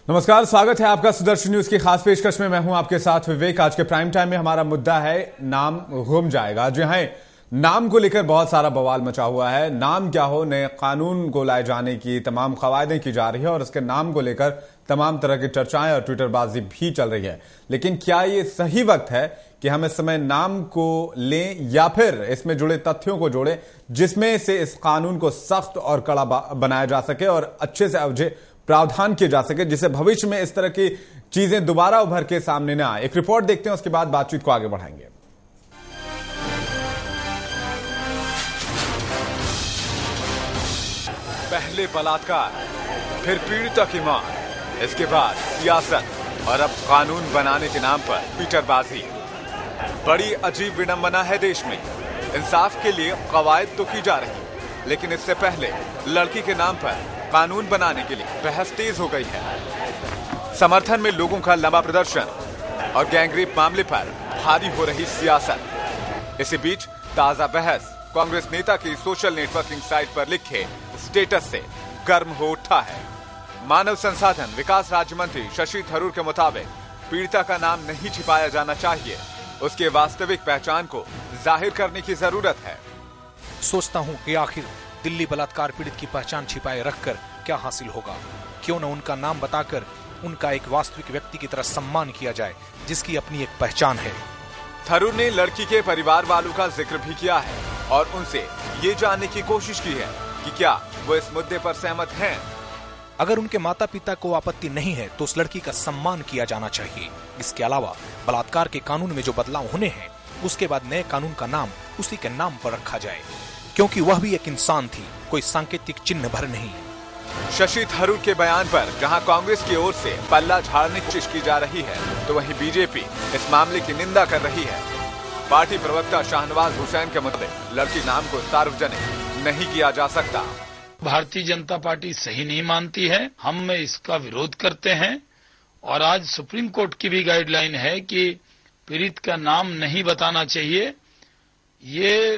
नमस्कार, स्वागत है आपका सुदर्शन न्यूज की खास पेशकश में। मैं हूं आपके साथ विवेक। आज के प्राइम टाइम में हमारा मुद्दा है नाम गुम जाएगा। जी हां, नाम को लेकर बहुत सारा बवाल मचा हुआ है। नाम क्या हो, नए कानून को लाए जाने की तमाम कवायदें की जा रही है और उसके नाम को लेकर तमाम तरह की चर्चाएं और ट्विटरबाजी भी चल रही है। लेकिन क्या ये सही वक्त है कि हम इस समय नाम को लें या फिर इसमें जुड़े तथ्यों को जोड़ें जिसमें से इस कानून को सख्त और कड़ा बनाया जा सके और अच्छे से अवधि प्रावधान किए जा सके, जिससे भविष्य में इस तरह की चीजें दोबारा उभर के सामने न आए। एक रिपोर्ट देखते हैं, उसके बाद बातचीत को आगे बढ़ाएंगे। पहले बलात्कार, फिर पीड़िता की मौत, इसके बाद सियासत और अब कानून बनाने के नाम पर ट्विटरबाजी। बड़ी अजीब विडंबना है देश में। इंसाफ के लिए कवायद तो की जा रही, लेकिन इससे पहले लड़की के नाम पर कानून बनाने के लिए बहस तेज हो गई है। समर्थन में लोगों का लंबा प्रदर्शन और गैंगरेप मामले पर भारी हो रही सियासत। इसी बीच ताजा बहस कांग्रेस नेता की सोशल नेटवर्किंग साइट पर लिखे स्टेटस से गर्म हो उठा है। मानव संसाधन विकास राज्य मंत्री शशि थरूर के मुताबिक पीड़िता का नाम नहीं छिपाया जाना चाहिए, उसके वास्तविक पहचान को जाहिर करने की जरूरत है। सोचता हूँ कि आखिर दिल्ली बलात्कार पीड़ित की पहचान छिपाए रखकर क्या हासिल होगा। क्यों न उनका नाम बताकर उनका एक वास्तविक व्यक्ति की तरह सम्मान किया जाए जिसकी अपनी एक पहचान है। थरूर ने लड़की के परिवार वालों का जिक्र भी किया है और उनसे ये जानने की कोशिश की है कि क्या वो इस मुद्दे पर सहमत हैं। अगर उनके माता पिता को आपत्ति नहीं है तो उस लड़की का सम्मान किया जाना चाहिए। इसके अलावा बलात्कार के कानून में जो बदलाव होने हैं उसके बाद नए कानून का नाम उसी के नाम पर रखा जाए, क्योंकि वह भी एक इंसान थी, कोई सांकेतिक चिन्ह भर नहीं। शशि थरूर के बयान पर जहां कांग्रेस की ओर से पल्ला झाड़ने की कोशिश की जा रही है, तो वहीं बीजेपी इस मामले की निंदा कर रही है। पार्टी प्रवक्ता शाहनवाज हुसैन के मुताबिक लड़की नाम को सार्वजनिक नहीं किया जा सकता। भारतीय जनता पार्टी सही नहीं मानती है, हम इसका विरोध करते हैं और आज सुप्रीम कोर्ट की भी गाइडलाइन है कि पीड़ित का नाम नहीं बताना चाहिए। ये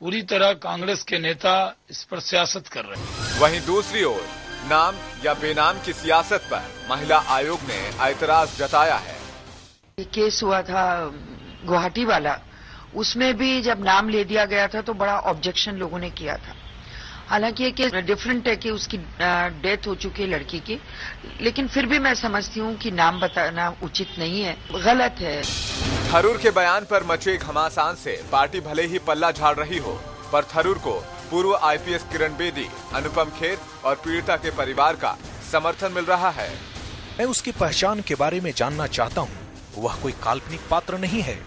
पूरी तरह कांग्रेस के नेता इस पर सियासत कर रहे हैं। वहीं दूसरी ओर नाम या बेनाम की सियासत पर महिला आयोग ने ऐतराज जताया है। केस हुआ था गुवाहाटी वाला, उसमें भी जब नाम ले दिया गया था तो बड़ा ऑब्जेक्शन लोगों ने किया था। हालांकि ये केस डिफरेंट है कि उसकी डेथ हो चुकी है लड़की की, लेकिन फिर भी मैं समझती हूँ कि नाम बताना उचित नहीं है, गलत है। थरूर के बयान पर मचे घमासान से पार्टी भले ही पल्ला झाड़ रही हो, पर थरूर को पूर्व आईपीएस किरण बेदी, अनुपम खेर और पीड़िता के परिवार का समर्थन मिल रहा है। मैं उसकी पहचान के बारे में जानना चाहता हूँ। वह कोई काल्पनिक पात्र नहीं है।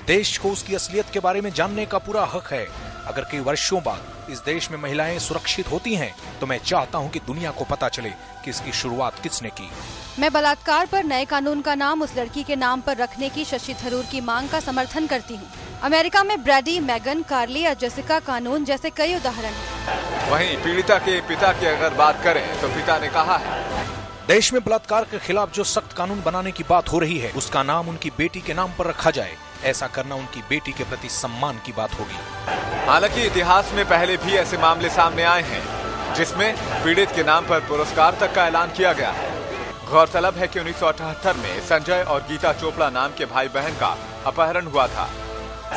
देश को उसकी असलियत के बारे में जानने का पूरा हक है। अगर कई वर्षों बाद इस देश में महिलाएं सुरक्षित होती हैं, तो मैं चाहता हूं कि दुनिया को पता चले कि इसकी शुरुआत किसने की। मैं बलात्कार पर नए कानून का नाम उस लड़की के नाम पर रखने की शशि थरूर की मांग का समर्थन करती हूं। अमेरिका में ब्रैडी, मेगन, कार्ली और जेसिका कानून जैसे कई उदाहरण हैं। वहीं पीड़िता के पिता की अगर बात करें तो पिता ने कहा है, देश में बलात्कार के खिलाफ जो सख्त कानून बनाने की बात हो रही है, उसका नाम उनकी बेटी के नाम पर रखा जाए। ऐसा करना उनकी बेटी के प्रति सम्मान की बात होगी। हालांकि इतिहास में पहले भी ऐसे मामले सामने आए हैं जिसमें पीड़ित के नाम पर पुरस्कार तक का ऐलान किया गया है। गौरतलब है कि 1978 में संजय और गीता चोपड़ा नाम के भाई बहन का अपहरण हुआ था।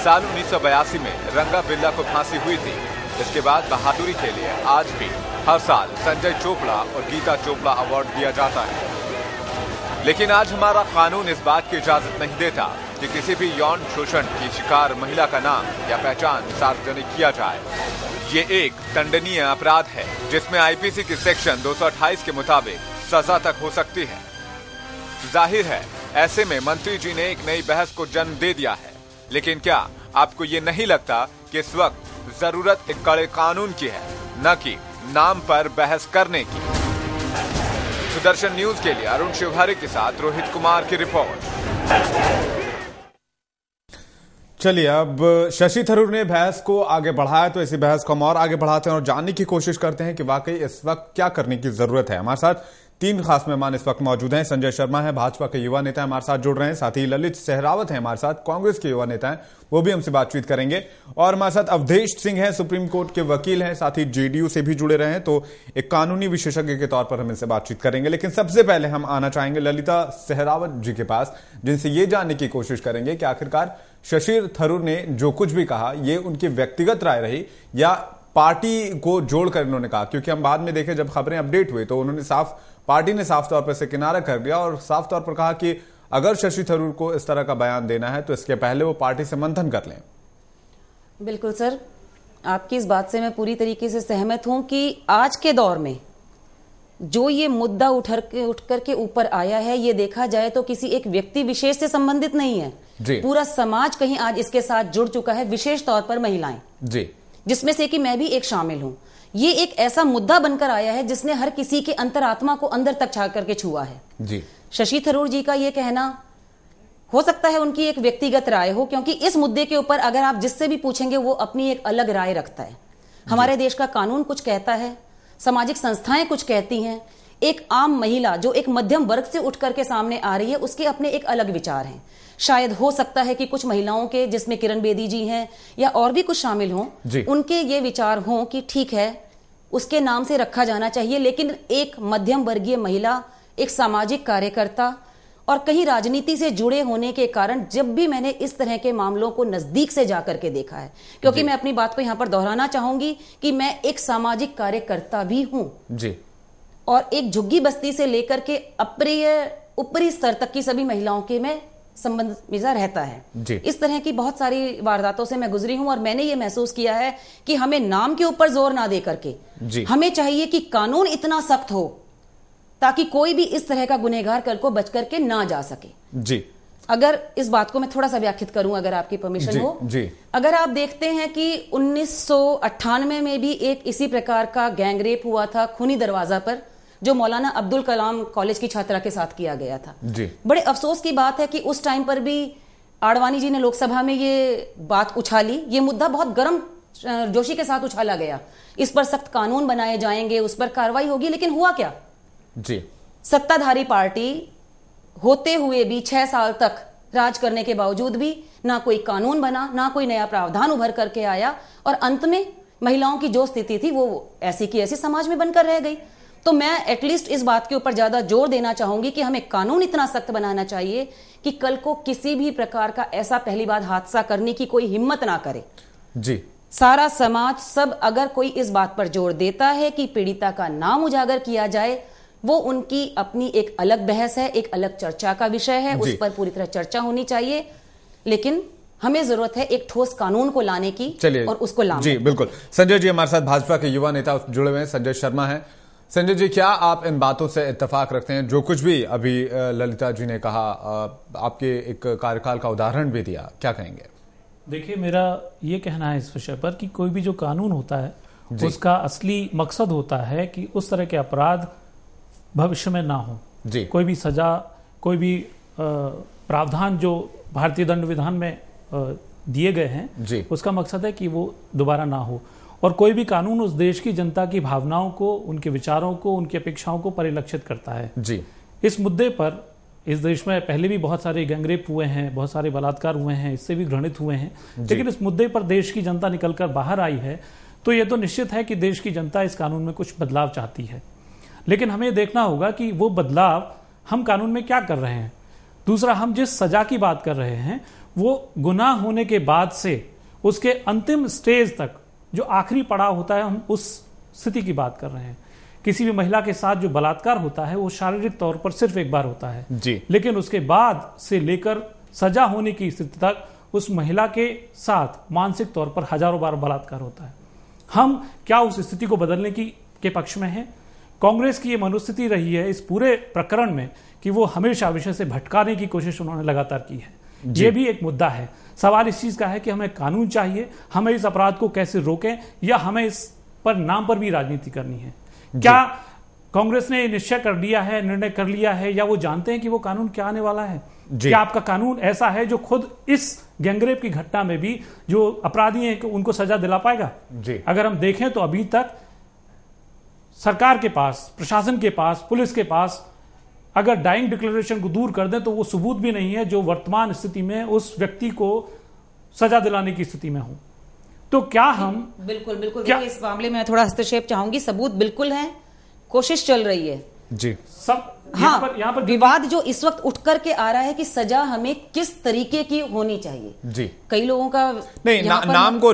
साल 1982 में रंगा बिल्ला को फांसी हुई थी। इसके बाद बहादुरी के लिए आज भी हर साल संजय चोपड़ा और गीता चोपड़ा अवार्ड दिया जाता है। लेकिन आज हमारा कानून इस बात की इजाजत नहीं देता कि किसी भी यौन शोषण की शिकार महिला का नाम या पहचान सार्वजनिक किया जाए। ये एक दंडनीय अपराध है जिसमें आईपीसी की सेक्शन 228 के मुताबिक सजा तक हो सकती है। जाहिर है ऐसे में मंत्री जी ने एक नई बहस को जन्म दे दिया है। लेकिन क्या आपको ये नहीं लगता कि इस वक्त जरूरत एक कड़े कानून की है, न कि नाम पर बहस करने की? सुदर्शन न्यूज के लिए अरुण शिवहरे के साथ रोहित कुमार की रिपोर्ट। चलिए, अब शशि थरूर ने बहस को आगे बढ़ाया, तो इसी बहस को हम और आगे बढ़ाते हैं और जानने की कोशिश करते हैं कि वाकई इस वक्त क्या करने की जरूरत है। हमारे साथ 3 खास मेहमान इस वक्त मौजूद हैं। संजय शर्मा है, भाजपा के युवा नेता हमारे साथ जुड़ रहे हैं। साथ ही ललित सहरावत हैं हमारे साथ, कांग्रेस के युवा नेता हैं, वो भी हमसे बातचीत करेंगे। और हमारे साथ अवधेश सिंह हैं, सुप्रीम कोर्ट के वकील हैं, साथ ही जेडीयू से भी जुड़े रहे हैं, तो एक कानूनी विशेषज्ञ के तौर पर हम इनसे बातचीत करेंगे। लेकिन सबसे पहले हम आना चाहेंगे ललिता सहरावत जी के पास, जिनसे ये जानने की कोशिश करेंगे कि आखिरकार शशि थरूर ने जो कुछ भी कहा ये उनकी व्यक्तिगत राय रही या पार्टी को जोड़कर इन्होंने कहा। क्योंकि हम बाद में देखें, जब खबरें अपडेट हुई तो उन्होंने पार्टी ने साफ तौर पर से किनारा कर दिया और साफ तौर पर कहा कि अगर शशि थरूर को इस तरह का बयान देना है तो इसके पहले वो पार्टी से मंथन कर लें। बिल्कुल सर, आपकी इस बात से मैं पूरी तरीके से सहमत हूं कि आज के दौर में जो ये मुद्दा उठ करके ऊपर आया है, ये देखा जाए तो किसी एक व्यक्ति विशेष से संबंधित नहीं है। पूरा समाज कहीं आज इसके साथ जुड़ चुका है, विशेष तौर पर महिलाएं जी, जिसमें से कि मैं भी एक शामिल हूं। ये एक ऐसा मुद्दा बनकर आया है जिसने हर किसी के अंतरात्मा को अंदर तक छा करके छुआ है जी। शशि थरूर जी का ये कहना हो सकता है उनकी एक व्यक्तिगत राय हो, क्योंकि इस मुद्दे के ऊपर अगर आप जिससे भी पूछेंगे वो अपनी एक अलग राय रखता है। हमारे देश का कानून कुछ कहता है, सामाजिक संस्थाएं कुछ कहती हैं, एक आम महिला जो एक मध्यम वर्ग से उठ करके सामने आ रही है उसके अपने एक अलग विचार हैं। शायद हो सकता है कि कुछ महिलाओं के, जिसमें किरण बेदी जी हैं या और भी कुछ शामिल हों, उनके ये विचार हों कि ठीक है उसके नाम से रखा जाना चाहिए, लेकिन एक मध्यम वर्गीय महिला, एक सामाजिक कार्यकर्ता और कहीं राजनीति से जुड़े होने के कारण जब भी मैंने इस तरह के मामलों को नजदीक से जाकर के देखा है, क्योंकि मैं अपनी बात को यहां पर दोहराना चाहूंगी कि मैं एक सामाजिक कार्यकर्ता भी हूं जी, और एक झुग्गी बस्ती से लेकर के ऊपरी स्तर तक की सभी महिलाओं के में संबंध मेरा रहता है जी। इस तरह की बहुत सारी वारदातों से मैं गुजरी हूं और मैंने ये महसूस किया है कि हमें नाम के ऊपर जोर ना दे करके हमें चाहिए कि कानून इतना सख्त हो ताकि कोई भी इस तरह का गुनहगार कल को बच करके ना जा सके जी। अगर इस बात को मैं थोड़ा सा व्याख्यात करूं, अगर आपकी परमिशन हो जी। अगर आप देखते हैं कि 1998 में भी एक इसी प्रकार का गैंगरेप हुआ था खूनी दरवाजा पर, जो मौलाना अब्दुल कलाम कॉलेज की छात्रा के साथ किया गया था जी। बड़े अफसोस की बात है कि उस टाइम पर भी आडवाणी जी ने लोकसभा में ये बात उछाली, ये मुद्दा बहुत गर्म जोशी के साथ उछाला गया, इस पर सख्त कानून बनाए जाएंगे, उस पर कार्रवाई होगी, लेकिन हुआ क्या जी? सत्ताधारी पार्टी होते हुए भी 6 साल तक राज करने के बावजूद भी ना कोई कानून बना, ना कोई नया प्रावधान उभर करके आया, और अंत में महिलाओं की जो स्थिति थी वो ऐसी की ऐसी समाज में बनकर रह गई। तो मैं एटलीस्ट इस बात के ऊपर ज्यादा जोर देना चाहूंगी कि हमें कानून इतना सख्त बनाना चाहिए कि कल को किसी भी प्रकार का ऐसा पहली बार हादसा करने की कोई हिम्मत ना करे जी। सारा समाज, सब अगर कोई इस बात पर जोर देता है कि पीड़िता का नाम उजागर किया जाए, वो उनकी अपनी एक अलग बहस है, एक अलग चर्चा का विषय है, उस पर पूरी तरह चर्चा होनी चाहिए, लेकिन हमें जरूरत है एक ठोस कानून को लाने की और उसको लाने जी। बिल्कुल। संजय जी हमारे साथ भाजपा के युवा नेता जुड़े हुए हैं, संजय शर्मा है। संजय जी, क्या आप इन बातों से इत्तेफाक रखते हैं, जो कुछ भी अभी ललिता जी ने कहा, आपके एक कार्यकाल का उदाहरण भी दिया, क्या कहेंगे? देखिए, मेरा ये कहना है इस विषय पर कि कोई भी जो कानून होता है उसका असली मकसद होता है कि उस तरह के अपराध भविष्य में ना हो जी। कोई भी सजा, कोई भी प्रावधान जो भारतीय दंड विधान में दिए गए हैं जी, उसका मकसद है कि वो दोबारा ना हो, और कोई भी कानून उस देश की जनता की भावनाओं को, उनके विचारों को, उनकी अपेक्षाओं को परिलक्षित करता है जी। इस मुद्दे पर इस देश में पहले भी बहुत सारे गैंगरेप हुए हैं, बहुत सारे बलात्कार हुए हैं, इससे भी घृणित हुए हैं, लेकिन इस मुद्दे पर देश की जनता निकलकर बाहर आई है, तो यह तो निश्चित है कि देश की जनता इस कानून में कुछ बदलाव चाहती है, लेकिन हमें देखना होगा कि वो बदलाव हम कानून में क्या कर रहे हैं। दूसरा, हम जिस सजा की बात कर रहे हैं वो गुनाह होने के बाद से उसके अंतिम स्टेज तक जो आखिरी पड़ाव होता है, हम उस स्थिति की बात कर रहे हैं। किसी भी महिला के साथ जो बलात्कार होता है वो शारीरिक तौर पर सिर्फ एक बार होता है जी, लेकिन उसके बाद से लेकर सजा होने की स्थिति तक उस महिला के साथ मानसिक तौर पर हजारों बार बलात्कार होता है। हम क्या उस स्थिति को बदलने के पक्ष में हैं? कांग्रेस की ये मनोस्थिति रही है इस पूरे प्रकरण में कि वो हमेशा विषय से भटकाने की कोशिश उन्होंने लगातार की है। ये भी एक मुद्दा है। सवाल इस चीज का है कि हमें कानून चाहिए, हमें इस अपराध को कैसे रोकें, या हमें इस पर नाम पर भी राजनीति करनी है। क्या कांग्रेस ने निश्चय कर लिया है, निर्णय कर लिया है, या वो जानते हैं कि वो कानून क्या आने वाला है? क्या आपका कानून ऐसा है जो खुद इस गैंगरेप की घटना में भी जो अपराधी हैं उनको सजा दिला पाएगा? जी। अगर हम देखें तो अभी तक सरकार के पास, प्रशासन के पास, पुलिस के पास अगर डाइंग डिक्लेरेशन को दूर कर दें तो वो सबूत भी नहीं है जो वर्तमान स्थिति में उस व्यक्ति को सजा दिलाने की स्थिति में हो। तो क्या हम बिल्कुल क्या इस मामले में थोड़ा हस्तक्षेप चाहूंगी। सबूत बिल्कुल है, कोशिश चल रही है जी सब। हाँ, यहाँ पर विवाद जो इस वक्त उठ करके आ रहा है कि सजा हमें किस तरीके की होनी चाहिए जी। कई लोगों का नहीं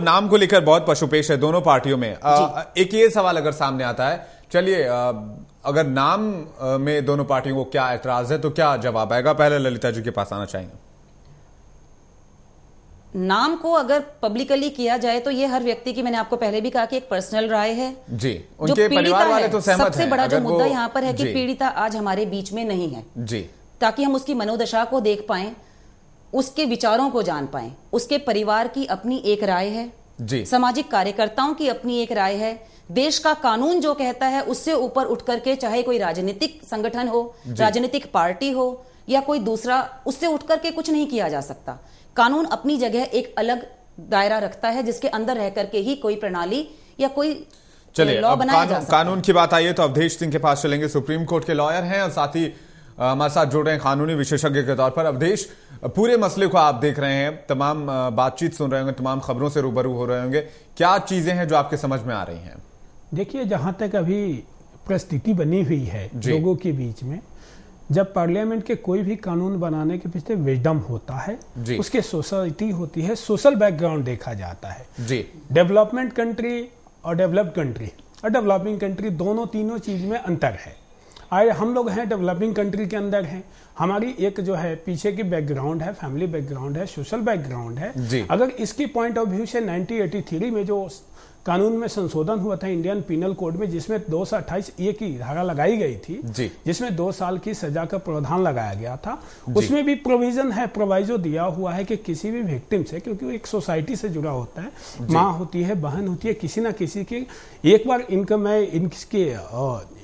नाम को लेकर बहुत पशुपेश है दोनों पार्टियों में। एक ये सवाल अगर सामने आता है, चलिए अगर नाम में दोनों पार्टियों को क्या एतराज है तो क्या जवाब आएगा? पहले ललिता जी के पास आना चाहेंगे। नाम को अगर पब्लिकली किया जाए तो ये हर व्यक्ति की, मैंने आपको पहले भी कहा कि एक पर्सनल राय है जी। उनके परिवार वाले तो सहमत हैं। सबसे बड़ा जो मुद्दा यहाँ पर है कि पीड़िता आज हमारे बीच में नहीं है जी, ताकि हम उसकी मनोदशा को देख पाएं, उसके विचारों को जान पाएं। उसके परिवार की अपनी एक राय है जी, सामाजिक कार्यकर्ताओं की अपनी एक राय है, देश का कानून जो कहता है उससे ऊपर उठ करके, चाहे कोई राजनीतिक संगठन हो, राजनीतिक पार्टी हो या कोई दूसरा, उससे उठ करके कुछ नहीं किया जा सकता। कानून अपनी जगह एक अलग दायरा रखता है जिसके अंदर रह करके ही कोई प्रणाली या कोई लॉ बनाया जा सकता है। कानून की बात आई है तो अवधेश सिंह के पास चलेंगे। सुप्रीम कोर्ट के लॉयर हैं और साथ ही हमारे साथ जुड़ रहे हैं कानूनी विशेषज्ञ के तौर पर। अवधेश, पूरे मसले को आप देख रहे हैं, तमाम बातचीत सुन रहे होंगे, तमाम खबरों से रूबरू हो रहे होंगे, क्या चीजें हैं जो आपके समझ में आ रही हैं? देखिए, जहां तक अभी परिस्थिति बनी हुई है लोगों के बीच में, जब पार्लियामेंट के कोई भी कानून बनाने के पीछे विजडम होता है, उसके सोसाइटी होती है, सोशल बैकग्राउंड देखा जाता है जी। डेवलपमेंट कंट्री और डेवलप्ड कंट्री और डेवलपिंग कंट्री दोनों तीनों चीज में अंतर है। आए हम लोग हैं डेवलपिंग कंट्री के अंदर हैं, हमारी एक जो है पीछे की बैकग्राउंड है, फैमिली बैकग्राउंड है, सोशल बैकग्राउंड है। अगर इसकी पॉइंट ऑफ व्यू से 1983 में जो कानून में संशोधन हुआ था इंडियन पिनल कोड में, जिसमें 228A की धारा लगाई गई थी, जिसमें 2 साल की सजा का प्रावधान लगाया गया था, उसमें भी प्रोविजन है, प्रोवाइजो दिया हुआ है कि किसी भी विक्टिम से, क्योंकि वो एक सोसाइटी से जुड़ा होता है, माँ होती है, बहन होती है, किसी ना किसी की एक बार इनका, मैं इनके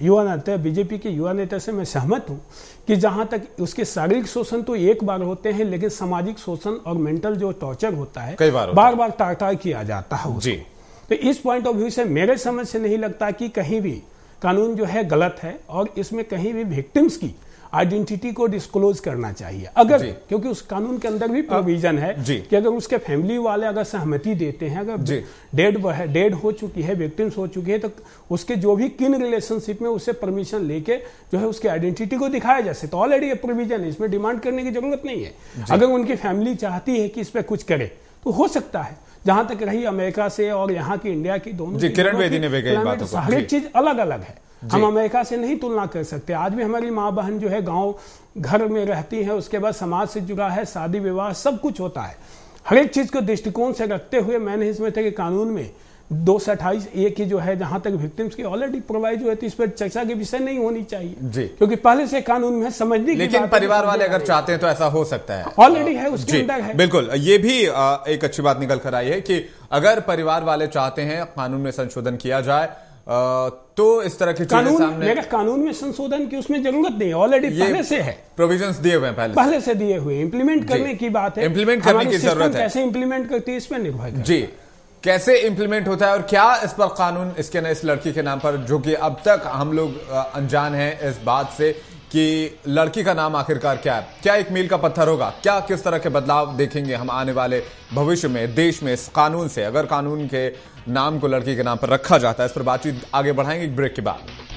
युवा नेता, बीजेपी के युवा नेता से मैं सहमत हूँ कि जहां तक उसके शारीरिक शोषण तो एक बार होते हैं, लेकिन सामाजिक शोषण और मेंटल जो टॉर्चर होता है बार बार टारटार किया जाता है। तो इस पॉइंट ऑफ व्यू से मेरे समझ से नहीं लगता कि कहीं भी कानून जो है गलत है और इसमें कहीं भी विक्टिम्स की आइडेंटिटी को डिस्क्लोज करना चाहिए। अगर क्योंकि उस कानून के अंदर भी प्रोविजन है कि अगर उसके फैमिली वाले अगर सहमति देते हैं, अगर डेड हो चुकी है, विक्टिम्स हो चुकी है, तो उसके जो भी किन रिलेशनशिप में उससे परमिशन लेके जो है उसकी आइडेंटिटी को दिखाया जा सकता है। ऑलरेडी ये प्रोविजन है, इसमें डिमांड करने की जरूरत नहीं है। अगर उनकी फैमिली चाहती है कि इस पर कुछ करे तो हो सकता है। जहां तक रही अमेरिका से और यहाँ की इंडिया की, दोनों किरण बेदी ने भी कही बातों को, हर एक चीज अलग अलग है। हम अमेरिका से नहीं तुलना कर सकते। आज भी हमारी माँ बहन जो है गांव घर में रहती है, उसके बाद समाज से जुड़ा है, शादी विवाह सब कुछ होता है। हर एक चीज को दृष्टिकोण से रखते हुए मैं नहीं समझता कि कानून में 228A की जो है जहां तक विक्टिम्स की ऑलरेडी प्रोवाइड हुई है, तो इस पर चर्चा के विषय नहीं होनी चाहिए जी, क्योंकि पहले से कानून में समझने की, लेकिन परिवार वाले अगर चाहते हैं तो ऐसा हो सकता है, ऑलरेडी है उसके अंदर है। बिल्कुल, ये भी एक अच्छी बात निकल कर आई है कि अगर परिवार वाले चाहते हैं कानून में संशोधन किया जाए तो इस तरह की चीजें सामने, कानून में संशोधन की उसमें जरूरत नहीं, ऑलरेडी पहले से है, प्रोविजंस दिए हुए हैं पहले से दिए हुए। इंप्लीमेंट करने की बात है, इंप्लीमेंट करने की जरूरत है। कैसे इंप्लीमेंट करती है इस पर निर्भर है जी, कैसे इंप्लीमेंट होता है और क्या इस पर कानून, इसके न इस लड़की के नाम पर, जो कि अब तक हम लोग अनजान हैं इस बात से कि लड़की का नाम आखिरकार क्या है, क्या एक मील का पत्थर होगा, क्या किस तरह के बदलाव देखेंगे हम आने वाले भविष्य में देश में इस कानून से, अगर कानून के नाम को लड़की के नाम पर रखा जाता है। इस पर बातचीत आगे बढ़ाएंगे एक ब्रेक के बाद।